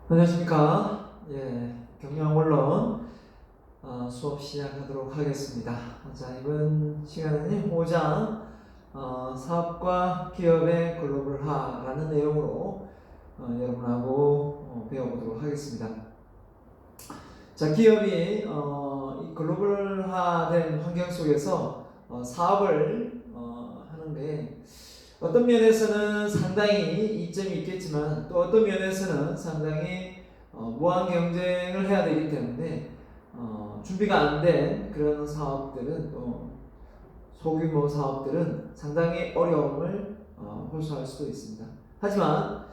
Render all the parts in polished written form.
안녕하십니까. 경영 원론 수업 시작하도록 하겠습니다. 자, 이번 시간에는 5장 사업과 기업의 글로벌화라는 내용으로 여러분하고 배워보도록 하겠습니다. 자, 기업이 이 글로벌화된 환경 속에서 사업을 하는데 어떤 면에서는 상당히 이점이 있겠지만 또 어떤 면에서는 상당히 무한 경쟁을 해야 되기 때문에 준비가 안 된 그런 사업들은 또 소규모 사업들은 상당히 어려움을 호소할 수도 있습니다. 하지만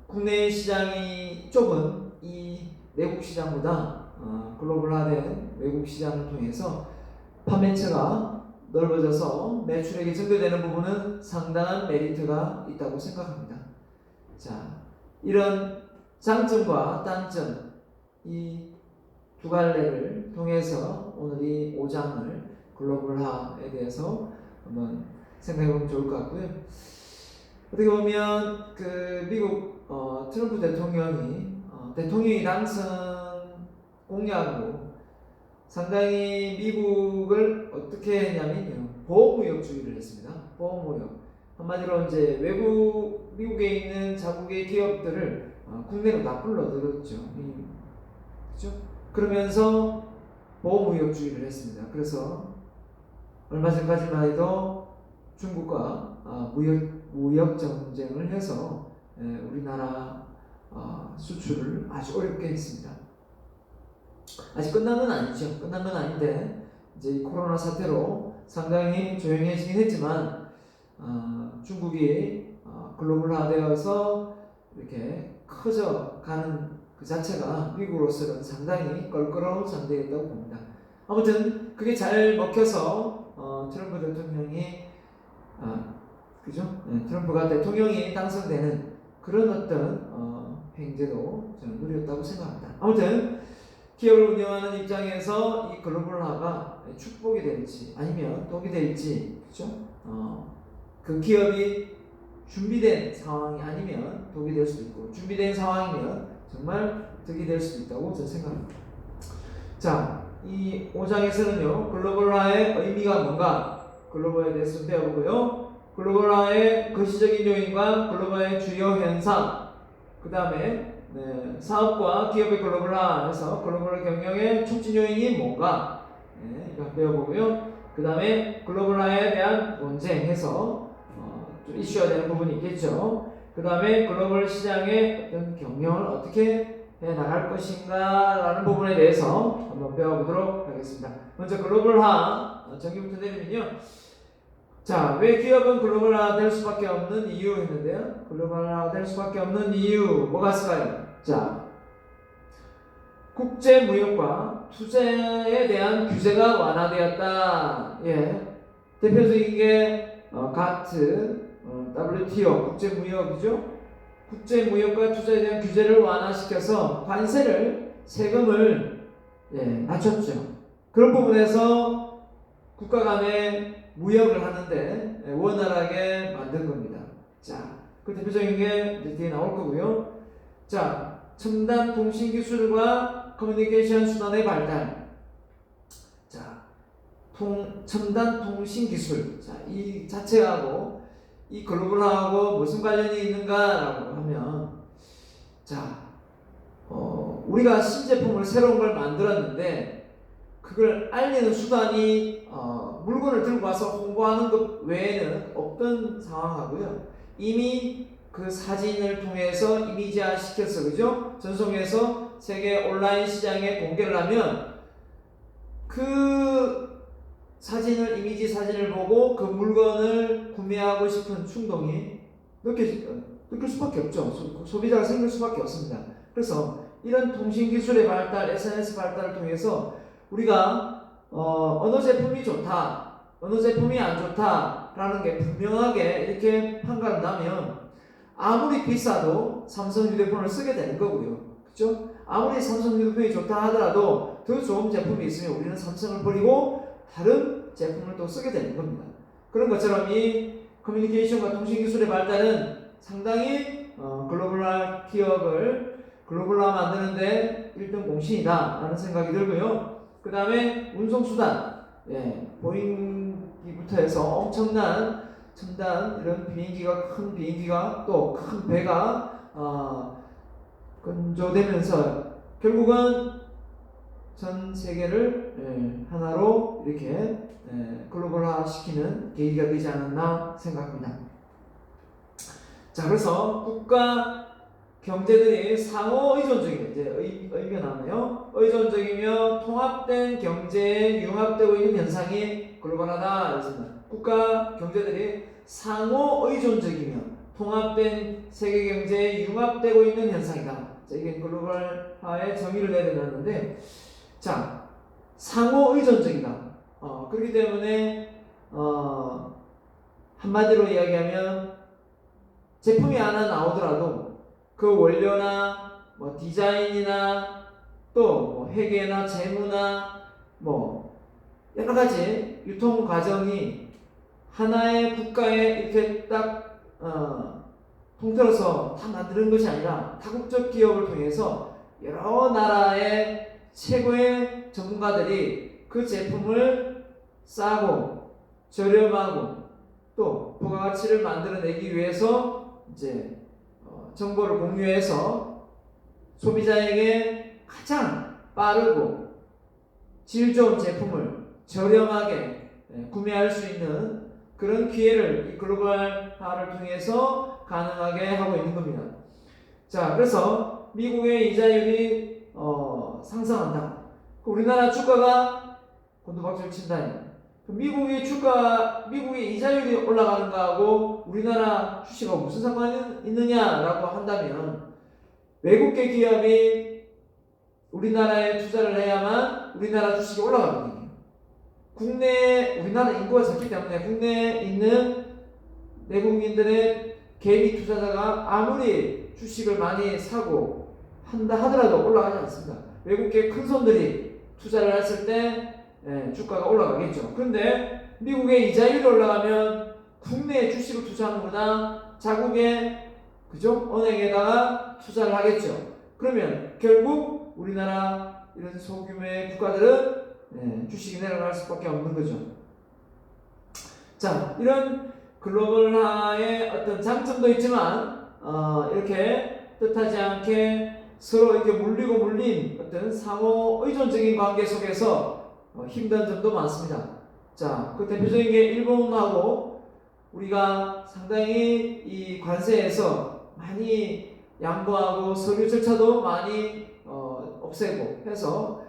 국내 시장이 좁은 이 내국 시장보다 글로벌화된 외국 시장을 통해서 판매처가 넓어져서 매출액이 증대되는 부분은 상당한 메리트가 있다고 생각합니다. 자, 이런 장점과 단점 이 두 갈래를 통해서 오늘 이 5장을 글로벌화에 대해서 한번 생각해 보면 좋을 것 같고요. 어떻게 보면 그 미국 트럼프 대통령이 당선 공약으로 상당히 미국을 어떻게 했냐면요, 보호무역주의를 했습니다. 보호무역. 한마디로 이제 미국에 있는 자국의 기업들을 국내로 다 불러들였죠. 그렇죠? 그러면서 보호무역주의를 했습니다. 그래서 얼마 전까지만 해도 중국과 무역 전쟁을 해서 우리나라 수출을 아주 어렵게 했습니다. 아직 끝난 건 아니죠. 끝난 건 아닌데 이제 이 코로나 사태로 상당히 조용해지긴 했지만 중국이 글로벌화되어서 이렇게 커져가는 그 자체가 미국으로서는 상당히 껄끄러운 상대였다고 봅니다. 아무튼 그게 잘 먹혀서 트럼프 대통령이 그죠? 트럼프가 대통령이 당선되는 그런 어떤 행제도 저는 누렸다고 생각합니다. 아무튼 기업을 운영하는 입장에서 이 글로벌화가 축복이 될지 아니면 독이 될지, 그렇죠? 그 기업이 준비된 상황이 아니면 독이 될 수도 있고 준비된 상황이면 정말 득이 될 수도 있다고 저는 생각합니다. 자, 이 5장에서는요 글로벌화의 의미가 뭔가 글로벌에 대해서 배워보고요, 글로벌화의 거시적인 요인과 글로벌의 주요 현상, 그 다음에 사업과 기업의 글로벌화에서 글로벌 경영의 촉진 요인이 뭔가 이거 배워보고요. 그 다음에 글로벌화에 대한 논쟁해서 좀 이슈가 되는 부분이 있겠죠. 그 다음에 글로벌 시장의 어떤 경영을 어떻게 해 나갈 것인가 라는 부분에 대해서 한번 배워보도록 하겠습니다. 먼저 글로벌화 정의부터 내리면요, 자, 왜 기업은 글로벌화 될 수밖에 없는 이유 했는데요. 글로벌화 될 수밖에 없는 이유 뭐가 있을까요? 자, 국제 무역과 투자에 대한 규제가 완화되었다. 대표적인 게 가트, WTO 국제 무역이죠. 국제 무역과 투자에 대한 규제를 완화시켜서 관세를, 세금을 낮췄죠. 그런 부분에서 국가 간의 무역을 하는데 원활하게 만든 겁니다. 자, 그 대표적인 게 뒤에 나올 거고요. 자, 첨단 통신 기술과 커뮤니케이션 수단의 발달. 자, 첨단 통신 기술. 자, 이 자체하고 이 글로벌화하고 무슨 관련이 있는가라고 하면, 자, 우리가 신제품을 새로운 걸 만들었는데 그걸 알리는 수단이 물건을 들고 와서 홍보하는 것 외에는 없던 상황하고요. 이미 그 사진을 통해서 이미지화 시켜서, 그죠? 전송해서 세계 온라인 시장에 공개를 하면 그 이미지 사진을 보고 그 물건을 구매하고 싶은 충동이 느낄 수밖에 없죠. 소비자가 생길 수밖에 없습니다. 그래서 이런 통신기술의 발달, SNS 발달을 통해서 우리가 어느 제품이 좋다, 어느 제품이 안 좋다라는 게 분명하게 이렇게 판가름 나면 아무리 비싸도 삼성 휴대폰을 쓰게 되는 거고요. 그렇죠? 아무리 삼성 휴대폰이 좋다 하더라도 더 좋은 제품이 있으면 우리는 삼성을 버리고 다른 제품을 또 쓰게 되는 겁니다. 그런 것처럼 이 커뮤니케이션과 통신기술의 발달은 상당히 글로벌화 기업을 글로벌화 만드는데 1등 공신이다 라는 생각이 들고요. 그 다음에 운송수단, 보잉기부터 해서 엄청난 첨단 이런 비행기가, 큰 비행기가 또 큰 배가 건조되면서 결국은 전 세계를 하나로 이렇게 글로벌화 시키는 계기가 되지 않았나 생각합니다. 자, 그래서 국가 경제들이 상호 의존적인, 이제 의미가 나오네요. 의존적이며 통합된 경제에 융합되고 있는 현상이 글로벌하다. 그렇습니다. 국가 경제들이 상호 의존적이며 통합된 세계 경제에 융합되고 있는 현상이다. 자, 이게 글로벌화의 정의를 내려놨는데, 자, 상호 의존적이다. 그렇기 때문에 한마디로 이야기하면 제품이 하나 나오더라도 그 원료나 뭐 디자인이나 또 뭐 회계나 재무나 뭐 여러 가지 유통 과정이 하나의 국가에 이렇게 딱 통틀어서 다 만드는 것이 아니라 다국적 기업을 통해서 여러 나라의 최고의 전문가들이 그 제품을 싸고 저렴하고 또 부가가치를 만들어내기 위해서 이제 정보를 공유해서 소비자에게 가장 빠르고 질 좋은 제품을 저렴하게 구매할 수 있는 그런 기회를 이 글로벌화를 통해서 가능하게 하고 있는 겁니다. 자, 그래서 미국의 이자율이 상승한다. 우리나라 주가가 곤두박질 친다. 미국의 이자율이 올라가는 거하고 우리나라 주식하고 무슨 상관이 있느냐라고 한다면 외국계 기업이 우리나라에 투자를 해야만 우리나라 주식이 올라가거든요. 우리나라 인구가 작기 때문에 국내에 있는 내국민들의 개미 투자자가 아무리 주식을 많이 사고 한다 하더라도 올라가지 않습니다. 외국계 큰 손들이 투자를 했을 때 주가가 올라가겠죠. 그런데 미국의 이자율이 올라가면 국내 주식을 투자하는 것보다 자국의 은행에다가 투자를 하겠죠. 그러면 결국 우리나라 이런 소규모의 국가들은 주식이 내려갈 수밖에 없는 거죠. 자, 이런 글로벌화의 어떤 장점도 있지만 이렇게 뜻하지 않게 서로 이렇게 물리고 물린 어떤 상호 의존적인 관계 속에서 힘든 점도 많습니다. 자, 그 대표적인 게 일본하고 우리가 상당히 이 관세에서 많이 양보하고 서류 절차도 많이 없애고 해서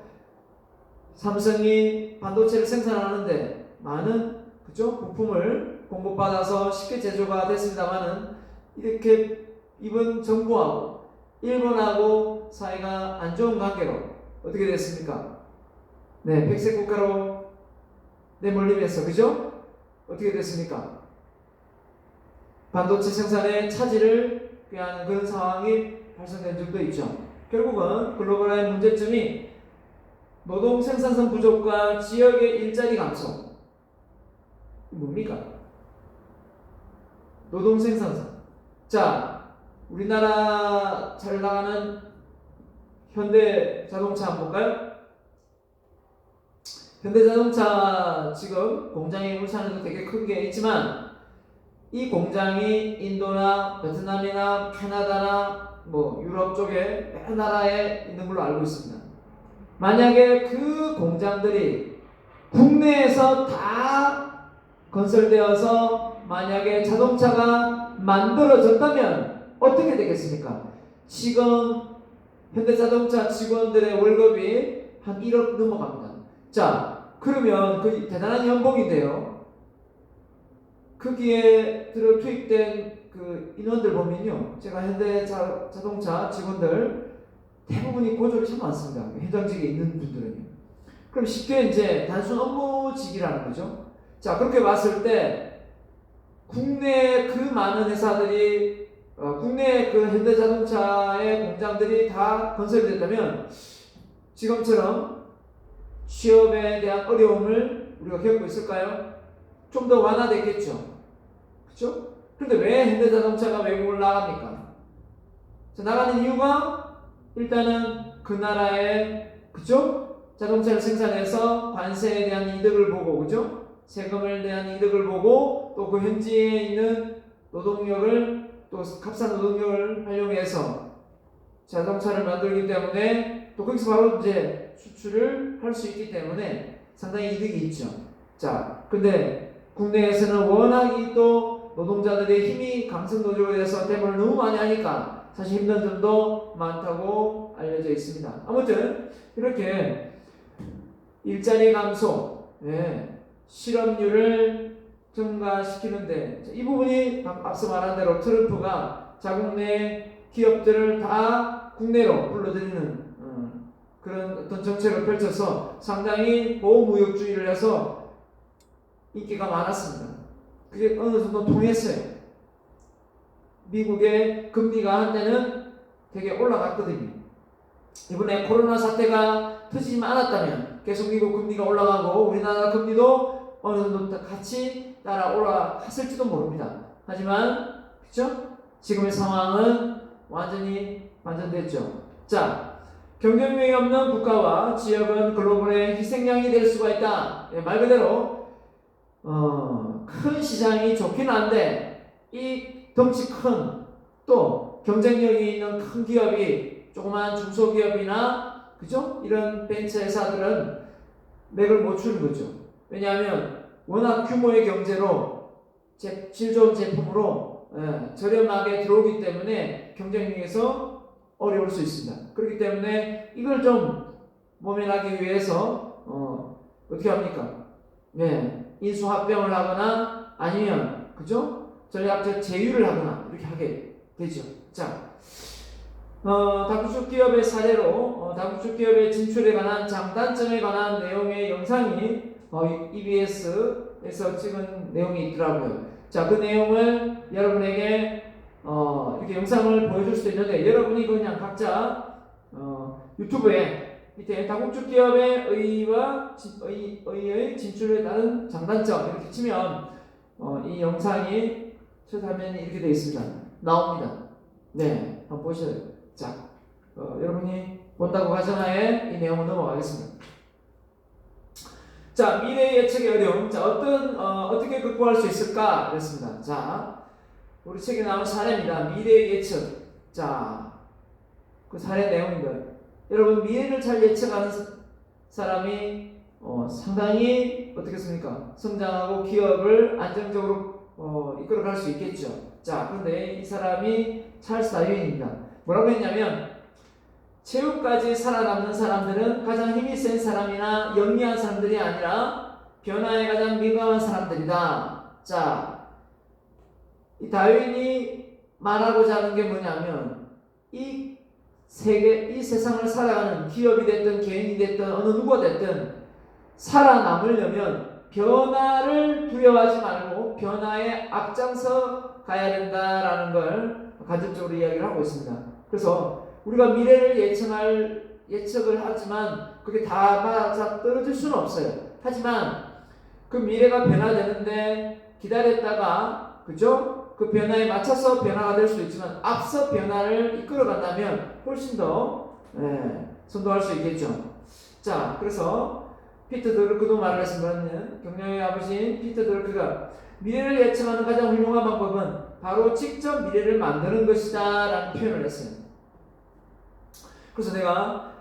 삼성이 반도체를 생산하는데 많은 부품을 공급받아서 쉽게 제조가 됐습니다만은 이렇게 이번 정부하고 일본하고 사이가 안 좋은 관계로 어떻게 됐습니까? 백색 국가로 내몰리면서 어떻게 됐습니까? 반도체 생산에 차질을 꾀하는 그런 상황이 발생된 적도 있죠. 결국은 글로벌화의 문제점이 노동 생산성 부족과 지역의 일자리 감소. 뭡니까? 노동 생산성. 자, 우리나라 잘 나가는 현대 자동차 한번 볼까요? 현대자동차 지금 공장이 울산에도 되게 큰 게 있지만 이 공장이 인도나 베트남이나 캐나다나 유럽 쪽에 여러 나라에 있는 걸로 알고 있습니다. 만약에 그 공장들이 국내에서 다 건설되어서 만약에 자동차가 만들어졌다면 어떻게 되겠습니까? 지금 현대자동차 직원들의 월급이 한 1억 넘어갑니다. 자, 그러면 그 대단한 연봉인데요. 거기에 투입된 그 인원들 보면요, 제가 현대자동차 직원들 대부분이 고졸이 참 많습니다. 현장직에 있는 분들은요. 그럼 쉽게 이제 단순 업무직이라는 거죠. 자, 그렇게 봤을 때 국내 그 많은 회사들이 국내 그 현대자동차의 공장들이 다 건설이 됐다면 지금처럼 취업에 대한 어려움을 우리가 겪고 있을까요? 좀 더 완화됐겠죠. 그렇죠? 그런데 왜 현대자동차가 외국을 나갑니까? 자, 나가는 이유가 일단은 그 나라의 그죠? 자동차를 생산해서 관세에 대한 이득을 보고 그죠? 세금에 대한 이득을 보고 또 그 현지에 있는 노동력을 또 값싼 노동력을 활용해서 자동차를 만들기 때문에 또 거기서 바로 이제 수출을 할 수 있기 때문에 상당히 이득이 있죠. 자, 근데 국내에서는 워낙 또 노동자들의 힘이 강성 노조에 대해서 대모를 너무 많이 하니까 사실 힘든 점도 많다고 알려져 있습니다. 아무튼 이렇게 일자리 감소, 실업률을 증가시키는데 이 부분이 앞서 말한 대로 트럼프가 자국 내 기업들을 다 국내로 불러들이는 그런 어떤 정책을 펼쳐서 상당히 보호무역주의를 해서 인기가 많았습니다. 그게 어느 정도 통했어요. 미국의 금리가 한때는 되게 올라갔거든요. 이번에 코로나 사태가 터지지 않았다면 계속 미국 금리가 올라가고 우리나라 금리도 어느 정도 같이 따라 올라갔을지도 모릅니다. 하지만 그렇죠? 지금의 상황은 완전히 반전됐죠. 자, 경쟁력이 없는 국가와 지역은 글로벌의 희생양이 될 수가 있다. 말 그대로 큰 시장이 좋긴 한데 이 덩치 큰 또 경쟁력이 있는 큰 기업이 조그만 중소기업이나 그죠? 이런 벤처 회사들은 맥을 못 추는 거죠. 왜냐하면 워낙 규모의 경제로 질 좋은 제품으로 저렴하게 들어오기 때문에 경쟁력에서 어려울 수 있습니다. 그렇기 때문에 이걸 좀 모면하기 위해서 어떻게 합니까? 인수합병을 하거나 아니면 그죠? 전략적 제휴를 하거나 이렇게 하게 되죠. 자, 다국적 기업의 사례로 다국적 기업의 진출에 관한 장단점에 관한 내용의 영상이 EBS에서 찍은 내용이 있더라고요. 자, 그 내용을 여러분에게 이렇게 영상을 보여줄 수도 있는데 여러분이 그냥 각자 유튜브에 밑에 다국적 기업의 의의 진출에 따른 장단점 이렇게 치면 이 영상이 첫 화면이 이렇게 되어 있습니다. 나옵니다. 네, 한번 보셔야 돼요. 자, 여러분이 본다고 가정하에 이 내용을 넘어가겠습니다. 자, 미래 예측의 어려움. 자, 어떻게 극복할 수 있을까? 그랬습니다. 자, 우리 책에 나온 사례입니다. 미래 예측. 자, 그 사례 내용입니다. 여러분, 미래를 잘 예측하는 사람이 상당히 어떻겠습니까? 성장하고 기업을 안정적으로 이끌어갈 수 있겠죠. 자, 그런데 이 사람이 찰스 다윈입니다. 뭐라고 했냐면 최후까지 살아남는 사람들은 가장 힘이 센 사람이나 영리한 사람들이 아니라 변화에 가장 민감한 사람들이다. 자, 이 다윈이 말하고자 하는 게 뭐냐면 이 세상을 살아가는 기업이 됐든 개인이 됐든 어느 누가 됐든 살아남으려면 변화를 두려워하지 말고 변화에 앞장서 가야 된다라는 걸 간접적으로 이야기를 하고 있습니다. 그래서 우리가 미래를 예측을 하지만 그게 다 맞아 떨어질 수는 없어요. 하지만 그 미래가 변화되는데 기다렸다가 그죠? 그 변화에 맞춰서 변화가 될 수도 있지만 앞서 변화를 이끌어 간다면 훨씬 더 선도할 수 있겠죠. 자, 그래서 피터 드루크도 말을 했습니다. 경영의 아버지인 피터 드루크가 미래를 예측하는 가장 훌륭한 방법은 바로 직접 미래를 만드는 것이다 라는 표현을 했어요. 그래서 내가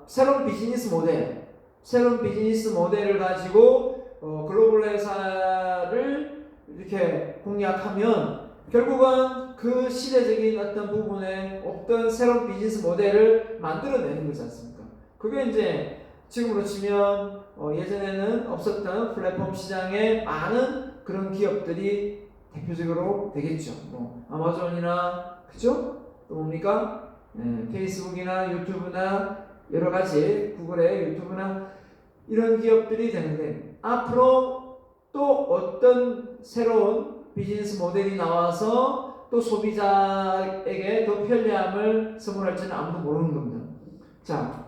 새로운 비즈니스 모델을 가지고 글로벌 회사를 이렇게 공략하면 결국은 그 시대적인 어떤 부분에 없던 새로운 비즈니스 모델을 만들어내는 거지 않습니까? 그게 이제 지금으로 치면 예전에는 없었던 플랫폼 시장에 많은 그런 기업들이 대표적으로 되겠죠. 뭐 아마존이나 그죠? 또 뭡니까? 페이스북이나 유튜브나 여러 가지 구글의 유튜브나 이런 기업들이 되는데 앞으로 또 어떤 새로운 비즈니스 모델이 나와서 또 소비자에게 더 편리함을 선물할지는 아무도 모르는 겁니다. 자,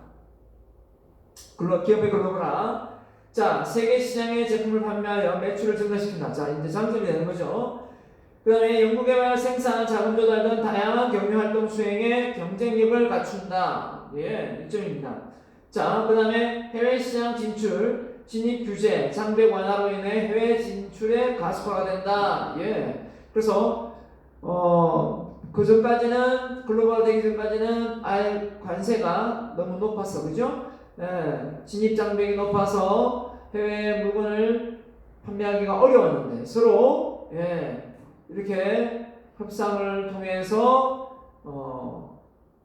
기업의 글로벌화. 자, 세계 시장의 제품을 판매하여 매출을 증가시킨다. 자, 이제 장점이 되는 거죠. 그 다음에 연구개발, 생산, 자금 조달 등 다양한 경영활동 수행에 경쟁력을 갖춘다. 예, 1점입니다. 자, 그 다음에 해외 시장 진출, 진입 규제, 장벽 완화로 인해 해외 진출의 가속화가 된다. 예, 그래서 그 전까지는 글로벌 되기 전까지는 관세가 너무 높았어, 그죠? 예, 진입 장벽이 높아서 해외 물건을 판매하기가 어려웠는데 서로 이렇게 협상을 통해서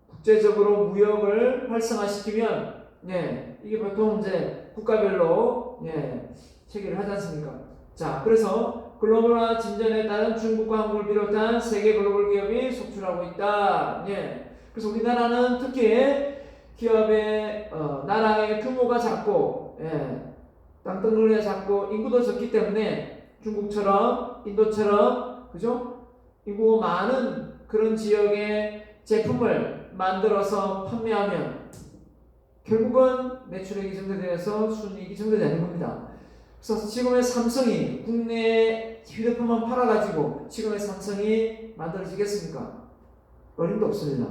국제적으로 무역을 활성화시키면 이게 보통 이제 국가별로 체결을 하지 않습니까? 자, 그래서 글로벌화 진전에 따른 중국과 한국을 비롯한 세계 글로벌 기업이 속출하고 있다. 그래서 우리나라는 특히 기업의 나라의 규모가 작고 땅덩어리가 작고 인구도 적기 때문에 중국처럼 인도처럼 그죠? 인구가 많은 그런 지역의 제품을 만들어서 판매하면 결국은 매출액이 증대되어서 순이익이 증대되는 겁니다. 그래서 지금의 삼성이 국내 휴대폰만 팔아가지고 지금의 삼성이 만들어지겠습니까? 어림도 없습니다.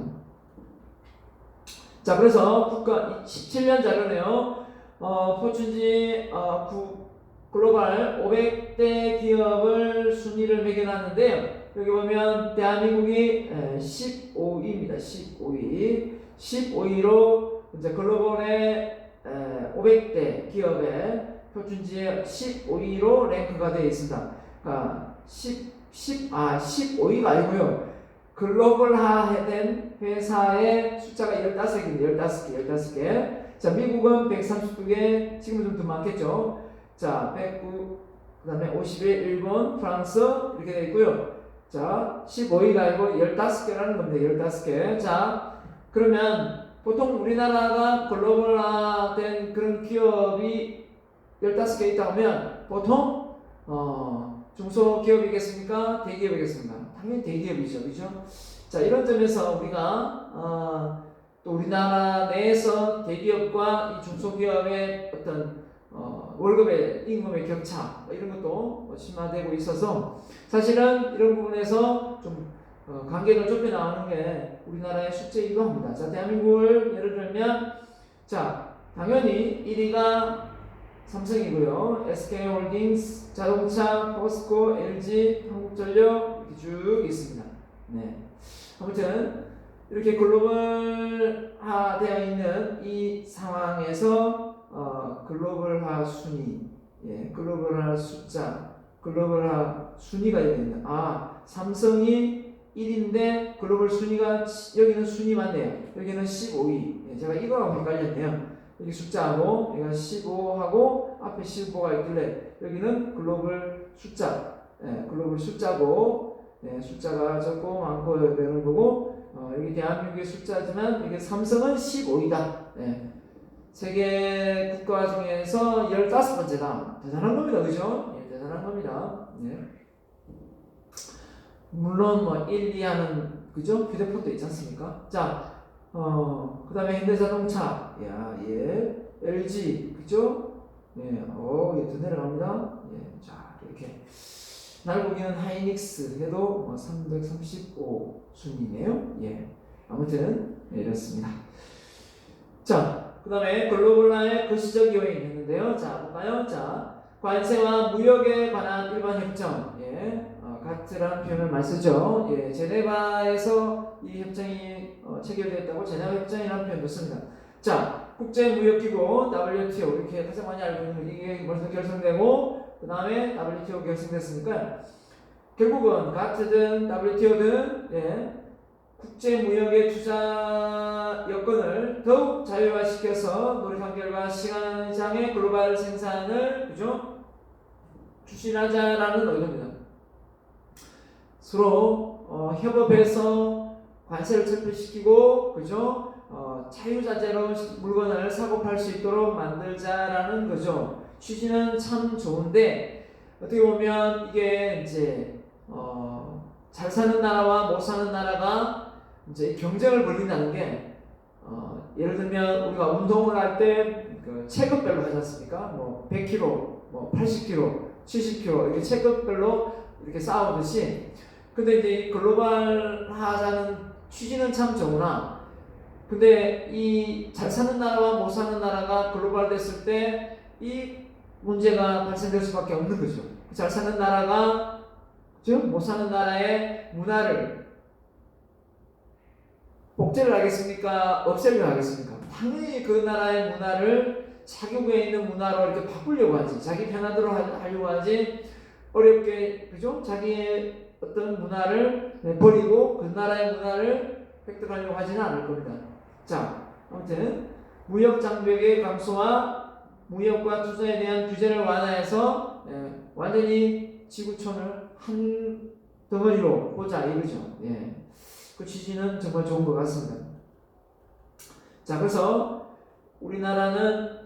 자, 그래서 국가 17년 자료네요. 포춘지 글로벌 500대 기업을 순위를 매겨놨는데요. 여기 보면 대한민국이 15위입니다. 15위로 이제 글로벌의 500대 기업의 표준지에 15위로 랭크가 되어 있습니다. 그러니까 15위가 아니고요. 글로벌화된 회사의 숫자가 15개입니다. 15개. 자, 미국은 139개, 지금은 좀 더 많겠죠. 자, 109, 그 다음에 51, 일본, 프랑스, 이렇게 되어 있고요. 자, 15위가 아니고 15개라는 겁니다. 15개. 자, 그러면 보통 우리나라가 글로벌화된 그런 기업이 15개 있다 하면 보통 중소기업이겠습니까? 대기업이겠습니까? 당연히 대기업이죠. 그죠? 자, 이런 점에서 우리가 또 우리나라 내에서 대기업과 이 중소기업의 어떤 월급의 임금의 격차 이런 것도 심화되고 있어서 사실은 이런 부분에서 좀 간격을 좁혀 나가는 게 우리나라의 숙제이기도 합니다. 자, 대한민국을 예를 들면 자, 당연히 1위가 삼성이고요. SK홀딩스, 자동차, 포스코, LG, 한국전력 이렇게 쭉 있습니다. 아무튼 이렇게 글로벌화 되어 있는 이 상황에서 글로벌화 순위, 글로벌화 숫자, 글로벌화 순위가 있는 삼성이 1인데 글로벌 순위가 여기는 순위 맞네요. 여기는 15위. 제가 이거하고 헷갈렸네요. 여기 숫자하고 여기가 15하고 앞에 15가 있길래 여기는 글로벌 숫자, 글로벌 숫자고 숫자가 적고 많고 되는 거고 여기 대한민국의 숫자지만 이게 삼성은 15위다. 세계 국가 중에서 15번째다. 대단한 겁니다. 그죠? 대단한 겁니다. 물론 뭐 1, 2 하는 그죠? 휴대폰도 있지 않습니까? 자, 그 다음에 현대자동차, LG, 그죠? 더 내려갑니다. 자, 이렇게. 날보기는 하이닉스 해도 335 순위네요. 아무튼, 이렇습니다. 자, 그 다음에 글로벌화의 거시적 요인 했는데요. 자, 볼까요? 자, 관세와 무역에 관한 일반 협정. 가트라는 표현을 많이 쓰죠. 제네바에서 이 협정이 체결되었다고 제네바 협정이라는 표현도 씁니다. 자, 국제무역기구 WTO 이렇게 가장 많이 알고 있는 이게 벌써 결성되고 그 다음에 WTO 결성됐으니까 결국은 가트든 WTO든 국제무역의 투자 여건을 더욱 자유화시켜서 노력한 결과 시간장의 글로벌 생산을 그죠? 추진하자라는 의도입니다. 서로 협업해서 관세를 철폐시키고 그죠? 자유자재로 물건을 사고 팔 수 있도록 만들자라는 거죠. 취지는 참 좋은데 어떻게 보면 이게 이제 잘 사는 나라와 못 사는 나라가 이제 경쟁을 벌린다는 게 예를 들면 우리가 운동을 할 때 그 체급별로 하지 않습니까? 뭐 100kg, 뭐 80kg, 70kg 이렇게 체급별로 이렇게 싸우듯이 근데 이제 글로벌하자는 취지는 참 좋으나, 근데 이 잘 사는 나라와 못 사는 나라가 글로벌 됐을 때 이 문제가 발생될 수밖에 없는 거죠. 잘 사는 나라가 즉 못 사는 나라의 문화를 복제를 하겠습니까? 없애려 하겠습니까? 당연히 그 나라의 문화를 자국에 있는 문화로 이렇게 바꾸려고 하지. 자기 편하대로 하려고 하지. 어렵게, 그죠? 자기의 어떤 문화를 버리고 그 나라의 문화를 획득하려고 하지는 않을 겁니다. 자, 아무튼 무역 장벽의 감소와 무역과 투자에 대한 규제를 완화해서 완전히 지구촌을 한 덩어리로 보자 이거죠. 그 취지는 정말 좋은 것 같습니다. 자, 그래서 우리나라는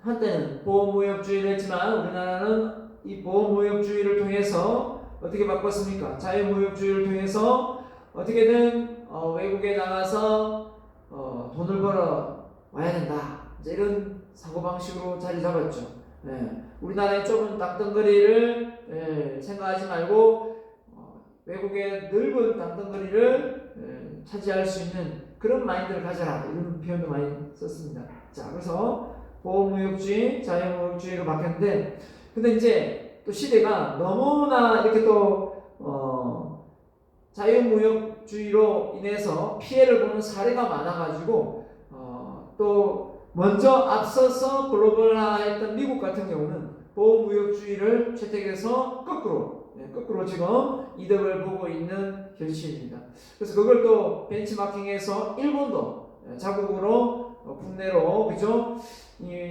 한때는 보호무역주의를 했지만 우리나라는 이 보호무역주의를 통해서 어떻게 바꿨습니까? 자유무역주의를 통해서 어떻게든 외국에 나가서 돈을 벌어 와야 된다. 이제 이런 사고방식으로 자리 잡았죠. 우리나라의 좁은 땅덩어리를 생각하지 말고 외국의 넓은 땅덩어리를 차지할 수 있는 그런 마인드를 가져라. 이런 표현도 많이 썼습니다. 자, 그래서 보호무역주의, 자유무역주의로 바뀌었는데, 근데 이제 또 시대가 너무나 이렇게 또 자유무역주의로 인해서 피해를 보는 사례가 많아가지고 또 먼저 앞서서 글로벌화했던 미국 같은 경우는 보호무역주의를 채택해서 거꾸로 지금 이득을 보고 있는 현실입니다. 그래서 그걸 또 벤치마킹해서 일본도 자국으로 국내로, 그죠?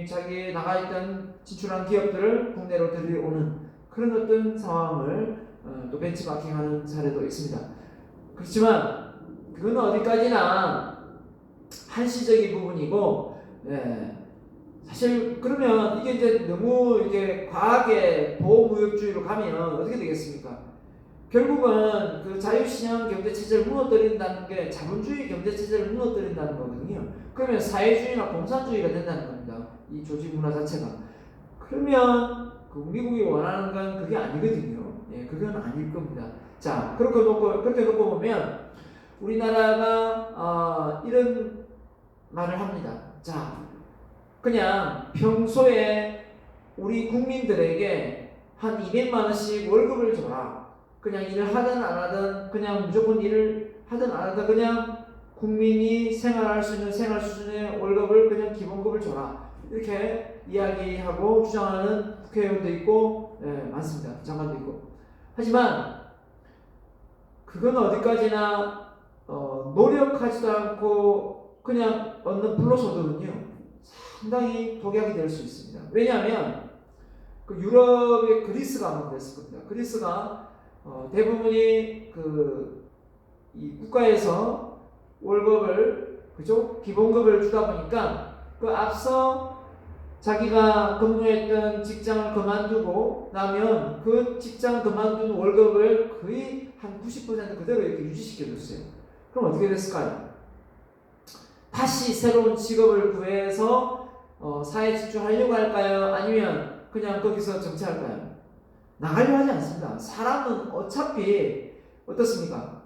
자기 나가 있던 진출한 기업들을 국내로 들여오는 그런 어떤 상황을 또 벤치마킹하는 사례도 있습니다. 그렇지만 그건 어디까지나 한시적인 부분이고, 사실 그러면 이게 이제 너무 이게 과하게 보호무역주의로 가면 어떻게 되겠습니까? 결국은 그 자유시장 경제체제를 무너뜨린다는 게 자본주의 경제체제를 무너뜨린다는 거거든요. 그러면 사회주의나 공산주의가 된다는 겁니다. 이 조직문화 자체가. 그러면 그 미국이 원하는 건 그게 아니거든요. 그건 아닐 겁니다. 자, 그렇게 놓고 보면 우리나라가 이런 말을 합니다. 자, 그냥 평소에 우리 국민들에게 한 200만 원씩 월급을 줘라. 그냥 일을 하든 안 하든 그냥 무조건 일을 하든 안 하든 그냥 국민이 생활할 수 있는 생활 수준의 월급을 그냥 기본급을 줘라. 이렇게 이야기하고 주장하는 국회의원도 있고 많습니다. 장관도 있고. 하지만 그건 어디까지나 노력하지도 않고 그냥 얻는 불로소득은요 상당히 독약이 될 수 있습니다. 왜냐하면 그 유럽의 그리스가 한번 그랬을 겁니다. 그리스가 대부분이 이 국가에서 월급을, 그죠? 기본급을 주다 보니까 그 앞서 자기가 근무했던 직장을 그만두고 나면 그 직장 그만둔 월급을 거의 한 90% 그대로 이렇게 유지시켜줬어요. 그럼 어떻게 됐을까요? 다시 새로운 직업을 구해서 사회 진출하려고 할까요? 아니면 그냥 거기서 정치할까요? 나가려 하지 않습니다. 사람은 어차피 어떻습니까?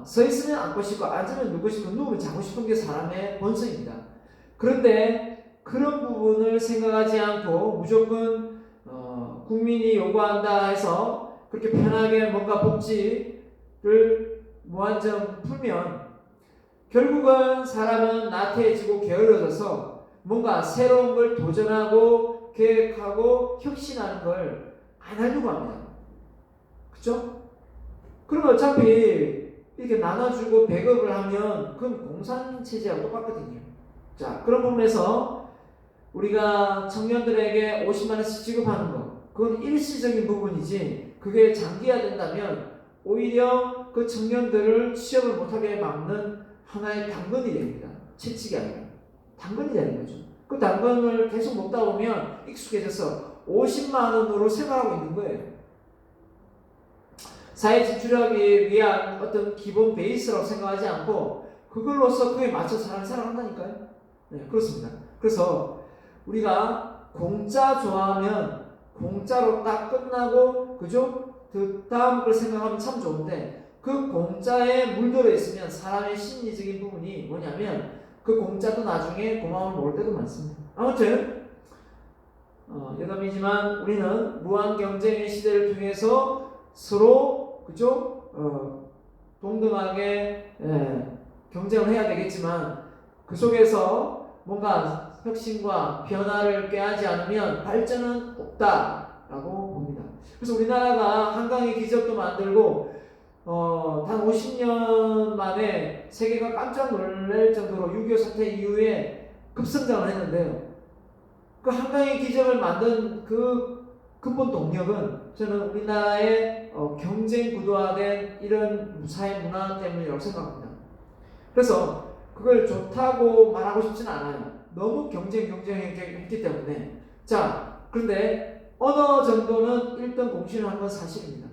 서 있으면 앉고 싶고 앉으면 누고 싶고 누우면 자고 싶은 게 사람의 본성입니다. 그런데 그런 부분을 생각하지 않고 무조건 국민이 요구한다 해서 그렇게 편하게 뭔가 복지를 무한정 풀면 결국은 사람은 나태해지고 게을러져서 뭔가 새로운 걸 도전하고 계획하고 혁신하는 걸 안 하려고 합니다. 그쵸? 그러면 어차피 이렇게 나눠주고 배급을 하면 그건 공산체제하고 똑같거든요. 자, 그런 부분에서 우리가 청년들에게 50만 원씩 지급하는 거, 그건 일시적인 부분이지 그게 장기화된다면 오히려 그 청년들을 취업을 못하게 막는 하나의 당근이 됩니다. 채찍이 아니라 당근이 되는 거죠. 그 당근을 계속 먹다 보면 익숙해져서 50만 원으로 생활하고 있는 거예요. 사회 진출하기 위한 어떤 기본 베이스라고 생각하지 않고 그걸로서 그에 맞춰 살아간다니까요. 그렇습니다. 그래서 우리가 공짜 좋아하면 공짜로 딱 끝나고, 그죠? 그 다음 걸 생각하면 참 좋은데 그 공짜에 물들어 있으면 사람의 심리적인 부분이 뭐냐면 그 공짜도 나중에 고마움을 모을 때도 많습니다. 아무튼 여담이지만 우리는 무한 경쟁의 시대를 통해서 서로 그죠? 동등하게 경쟁을 해야 되겠지만 그 속에서 뭔가 혁신과 변화를 꾀하지 않으면 발전은 없다라고 봅니다. 그래서 우리나라가 한강의 기적도 만들고 단 50년 만에 세계가 깜짝 놀랄 정도로 6.25 사태 이후에 급성장을 했는데요. 그 한강의 기적을 만든 그 근본 동력은 저는 우리나라의 경쟁 구도화된 이런 사회 문화 때문이라고 생각합니다. 그래서 그걸 좋다고 말하고 싶지는 않아요. 너무 경쟁했기 때문에. 자, 그런데 어느 정도는 1등 공신을 한 건 사실입니다.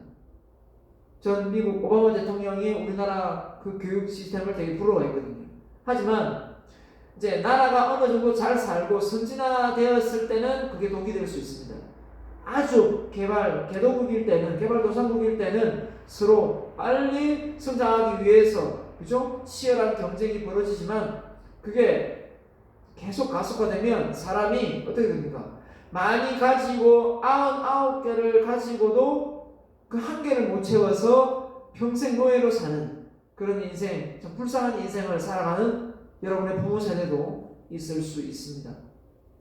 전 미국 오바마 대통령이 우리나라 그 교육 시스템을 되게 부러워했거든요. 하지만 이제 나라가 어느 정도 잘 살고 선진화되었을 때는 그게 독이 될 수 있습니다. 아주 개도국일 때는, 개발도상국일 때는 서로 빨리 성장하기 위해서 그죠? 치열한 경쟁이 벌어지지만 그게 계속 가속화되면 사람이 어떻게 됩니까? 많이 가지고 99개를 가지고도 그 한 개를 못 채워서 평생 노예로 사는 그런 인생, 좀 불쌍한 인생을 살아가는 여러분의 부모 세대도 있을 수 있습니다.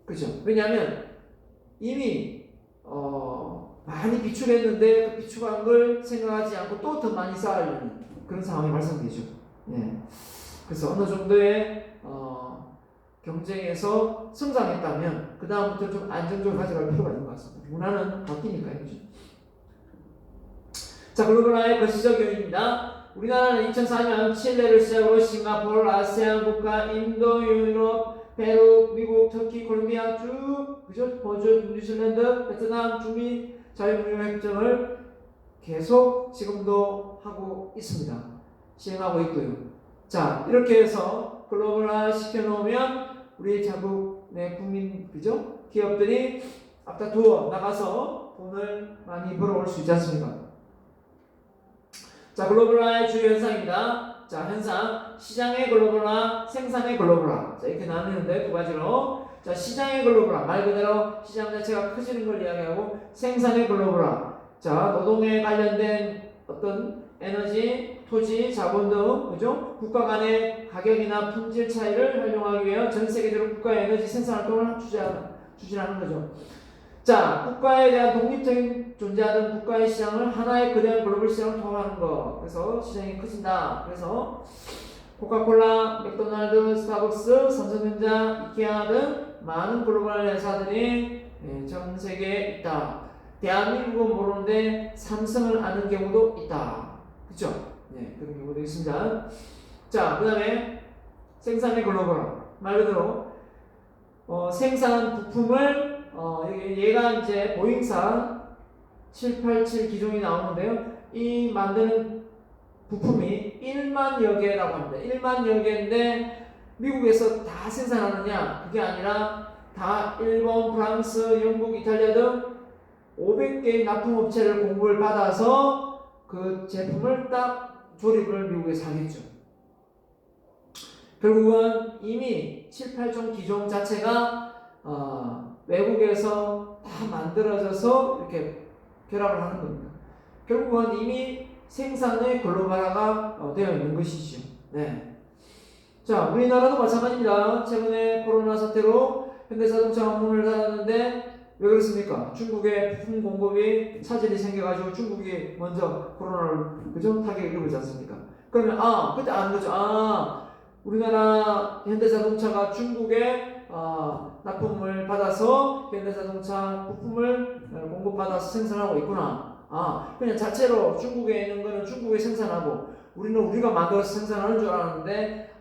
그죠? 왜냐하면 이미 많이 비축했는데 그 비축한 걸 생각하지 않고 또 더 많이 쌓으려는 그런 상황이 발생되죠. 예. 그래서 어느 정도의 경쟁에서 성장했다면 그 다음부터 좀 안정적으로 가져갈 필요가 있는 것 같습니다. 문화는 바뀌니까요. 그죠? 자, 글로벌화의 거시적 요인입니다. 우리나라는 2004년 칠레를 시작으로 싱가포르, 아세안 국가, 인도, 유럽, 페루, 미국, 터키, 콜롬비아 쭉 그죠? 호주, 뉴질랜드, 베트남, 중미 자유무역협정을 계속 지금도 하고 있습니다. 시행하고 있고요. 자, 이렇게 해서 글로벌화 시켜놓으면 우리 자국의 국민 그죠? 기업들이 앞다투어 나가서 돈을 많이 벌어올 수 있지 않습니까? 자, 글로벌화의 주요 현상입니다. 자, 현상 시장의 글로벌화, 생산의 글로벌화. 자, 이렇게 나누는데 두 가지로. 자, 시장의 글로벌화 말 그대로 시장 자체가 커지는 걸 이야기하고 생산의 글로벌화. 자, 노동에 관련된 어떤 에너지, 토지, 자본 등 그죠? 국가 간의 가격이나 품질 차이를 활용하기 위해 전 세계적으로 국가의 에너지 생산 활동을 추진하는 거죠. 자, 국가에 대한 독립적인 존재하는 국가의 시장을 하나의 거대한 글로벌 시장을 통합하는 것. 그래서 시장이 커진다. 그래서 코카콜라, 맥도날드, 스타벅스, 삼성전자, 이케아 등 많은 글로벌 회사들이 전 세계에 있다. 대한민국은 모르는데 삼성을 아는 경우도 있다. 그렇죠? 네, 그런 경우도 있습니다. 자, 그 다음에 생산의 글로벌화. 말 그대로 생산 부품을 얘가 이제 보잉사 787 기종이 나오는데요. 이 만드는 부품이 1만여 개라고 합니다. 1만여 개인데 미국에서 다 생산하느냐? 그게 아니라 다 일본, 프랑스, 영국, 이탈리아 등 500개의 납품업체를 공급을 받아서 그 제품을 딱 조립을 미국에서 하겠죠. 결국은 이미 7, 8종 기종 자체가 외국에서 다 만들어져서 이렇게 결합을 하는 겁니다. 결국은 이미 생산의 글로벌화가 되어 있는 것이죠. 네. 자, 우리나라도 마찬가지입니다. 최근에 코로나 사태로 현대자동차가 문을 닫았는데 왜 그렇습니까? 중국의 부품 공급이 차질이 생겨가지고 중국이 먼저 코로나를 그죠? 타격을 입지 않습니까? 그러면 그때 아는 거죠. 우리나라 현대자동차가 중국에 납품을 받아서 현대자동차 부품을 공급받아서 생산하고 있구나. 그냥 자체로 중국에 있는 거는 중국에 생산하고 우리는 우리가 만들어서 생산하는 줄 알았는데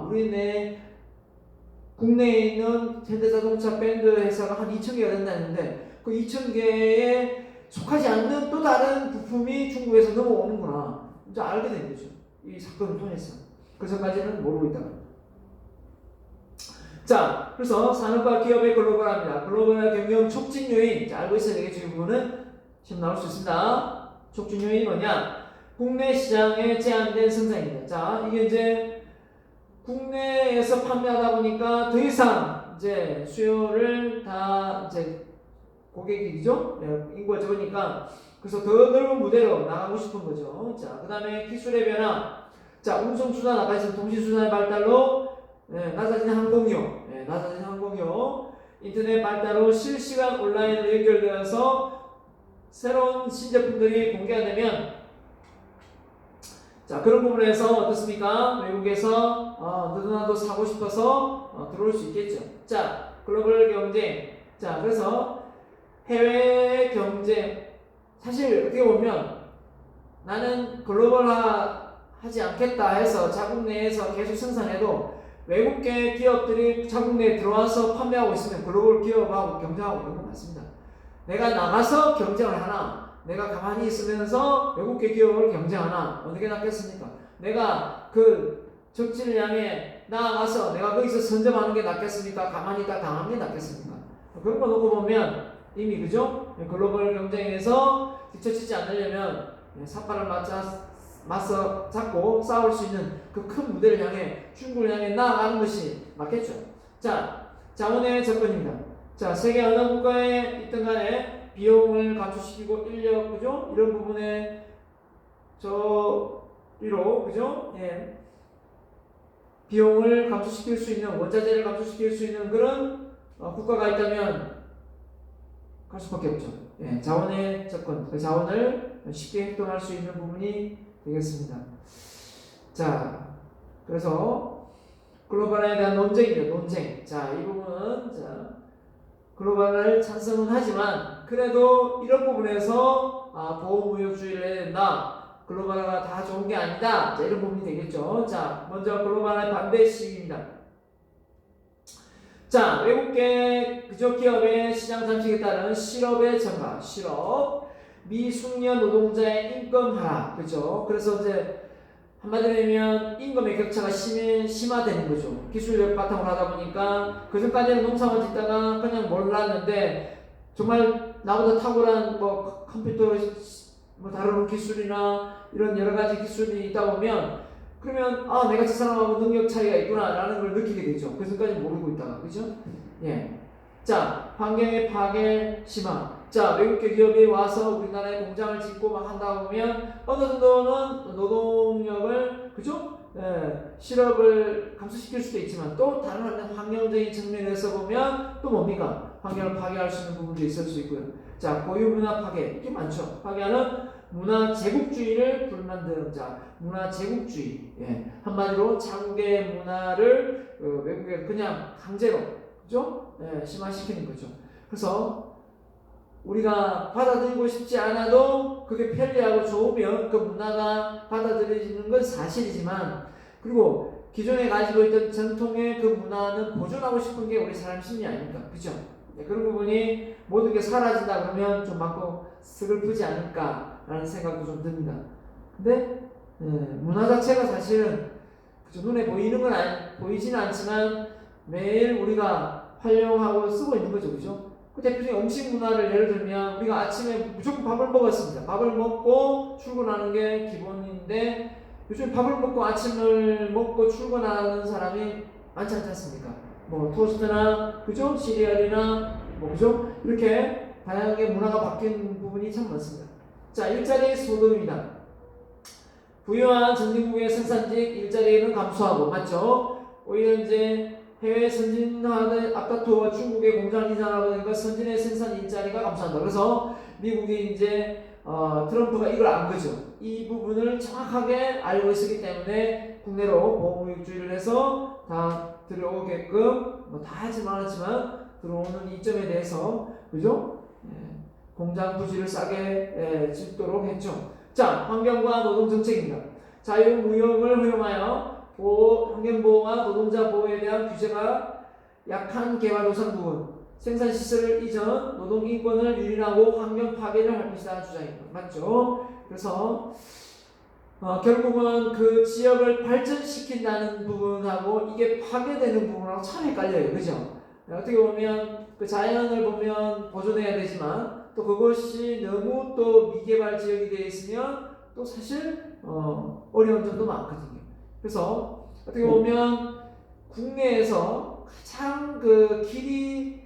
우리네 국내에 있는 현대자동차 밴드 회사가 한 2,000개가 된다 했는데 그 2,000개에 속하지 않는 또 다른 부품이 중국에서 넘어오는구나. 이제 알게 된 거죠. 이 사건을 통해서. 그 전까지는 모르고 있다가. 자, 그래서 산업과 기업의 글로벌화입니다. 글로벌화 경영 촉진 요인. 자, 알고 있어야 되겠죠. 이 부분은 시험 나올 수 있습니다. 촉진 요인이 뭐냐? 국내 시장에 제한된 생산입니다. 자, 이게 이제 국내에서 판매하다 보니까 더 이상 이제 수요를 다 이제 고객이죠. 인구가 적으니까 그래서 더 넓은 무대로 나가고 싶은 거죠. 자, 그 다음에 기술의 변화. 자, 운송수단 아까 했던 통신수단의 발달로 낮아진 항공료, 낮아진 항공료, 인터넷 발달로 실시간 온라인으로 연결되어서 새로운 신제품들이 공개가 되면 자, 그런 부분에서 어떻습니까? 외국에서 너도나도 사고 싶어서 들어올 수 있겠죠. 자, 글로벌 경쟁. 자, 그래서 해외 경쟁. 사실 어떻게 보면 나는 글로벌화하지 않겠다 해서 자국 내에서 계속 생산해도 외국계 기업들이 자국 내에 들어와서 판매하고 있으면 글로벌 기업하고 경쟁하고 있는 건 맞습니다. 내가 나가서 경쟁을 하나, 내가 가만히 있으면서 외국계 기업을 경쟁하나 어느 게 낫겠습니까? 내가 그 적진을 향해 나아가서 내가 거기서 선점하는 게 낫겠습니까? 가만히 있다 당하는 게 낫겠습니까? 그런 거 놓고 보면 이미 그죠? 글로벌 경쟁에서 뒤처지지 않으려면 삿발을 맞서 잡고 싸울 수 있는 그 큰 무대를 향해 중국을 향해 나아가는 것이 맞겠죠. 자, 자원의 접근입니다. 자, 세계 어느 국가에 있든 간에 비용을 감소시키고 인력, 그죠? 이런 부분에 저리로, 그죠? 예. 비용을 감소시킬 수 있는, 원자재를 감소시킬 수 있는 그런 국가가 있다면 갈 수밖에 없죠. 예, 자원의 접근, 그 자원을 쉽게 행동할 수 있는 부분이 되겠습니다. 자, 그래서 글로벌화에 대한 논쟁이죠. 논쟁. 자, 이 부분은 자, 글로벌을 찬성은 하지만 그래도 이런 부분에서 보호무역주의를 해야 된다. 글로벌화가 다 좋은 게 아니다. 자, 이런 부분이 되겠죠. 자, 먼저 글로벌화의 반대 시기입니다. 자, 외국계 그저 기업의 시장 잠식에 따른 실업의 증가, 실업, 미숙련 노동자의 임금 하락, 그죠? 그래서 이제 한마디로 하면 임금의 격차가 심화되는 거죠. 기술력 바탕으로 하다 보니까 그 전까지는 농사만 짓다가 그냥 몰랐는데 정말 나보다 탁월한 뭐 컴퓨터 뭐 다루는 기술이나 이런 여러 가지 기술이 있다 보면 그러면 내가 저 사람하고 능력 차이가 있구나라는 걸 느끼게 되죠. 그 전까지 모르고 있다가 그죠? 예. 자, 환경의 파괴 심화. 자, 외국계 기업이 와서 우리나라에 공장을 짓고 막 한다 보면 어느 정도는 노동력을 그죠? 실업을 감소시킬 수도 있지만 또 다른 환경적인 측면에서 보면 또 뭡니까? 환경을 파괴할 수 있는 부분도 있을 수 있고요. 자, 고유 문화 파괴 이게 많죠. 파괴하는 문화 제국주의를 불만드는 자, 문화 제국주의. 예. 한마디로 자국의 문화를 외국에 그냥 강제로 그죠? 예, 심화시키는 거죠. 그래서 우리가 받아들이고 싶지 않아도 그게 편리하고 좋으면 그 문화가 받아들여지는 건 사실이지만 그리고 기존에 가지고 있던 전통의 그 문화는 보존하고 싶은 게 우리 사람 심리 아닙니까? 그죠? 네, 그런 부분이 모든 게 사라진다 그러면 좀 많고 슬프지 않을까라는 생각도 좀 듭니다. 근데 문화 자체가 사실은 그죠? 눈에 보이는 건 보이지는 않지만 매일 우리가 활용하고 쓰고 있는 거죠. 그죠? 그 대표적인 음식 문화를 예를 들면 우리가 아침에 무조건 밥을 먹었습니다. 밥을 먹고 출근하는 게 기본인데 요즘 밥을 먹고 아침을 먹고 출근하는 사람이 많지 않지 않습니까? 뭐 토스트나 그죠? 시리얼이나 뭐 그죠? 이렇게 다양하게 문화가 바뀐 부분이 참 많습니다. 자, 일자리 소득입니다. 부유한 선진국의 생산직 일자리는 감소하고 맞죠? 오히려 이제 해외 선진화의 앞다투어 중국의 공장 이전하고 보니까 선진의 생산 일자리가 감소한다. 그래서 미국이 이제 트럼프가 이걸 안 거죠. 이 부분을 정확하게 알고 있었기 때문에 국내로 보호무역주의를 해서 다 들어오게끔 다 하지는 않았지만 들어오는 이점에 대해서 그죠? 공장 부지를 싸게 짓도록 했죠. 자, 환경과 노동 정책입니다. 자유무역을 허용하여 환경보호와 노동자 보호에 대한 규제가 약한 개발도상국은 생산시설 이전 노동인권을 유린하고 환경 파괴를 할 것이라는 주장입니다. 맞죠? 그래서 결국은 그 지역을 발전시킨다는 부분하고 이게 파괴되는 부분하고 참 헷갈려요. 그죠? 어떻게 보면 그 자연을 보면 보존해야 되지만 또 그것이 너무 또 미개발 지역이 되어 있으면 또 사실 어려운 점도 많거든요. 그래서 어떻게 보면 국내에서 가장 그 길이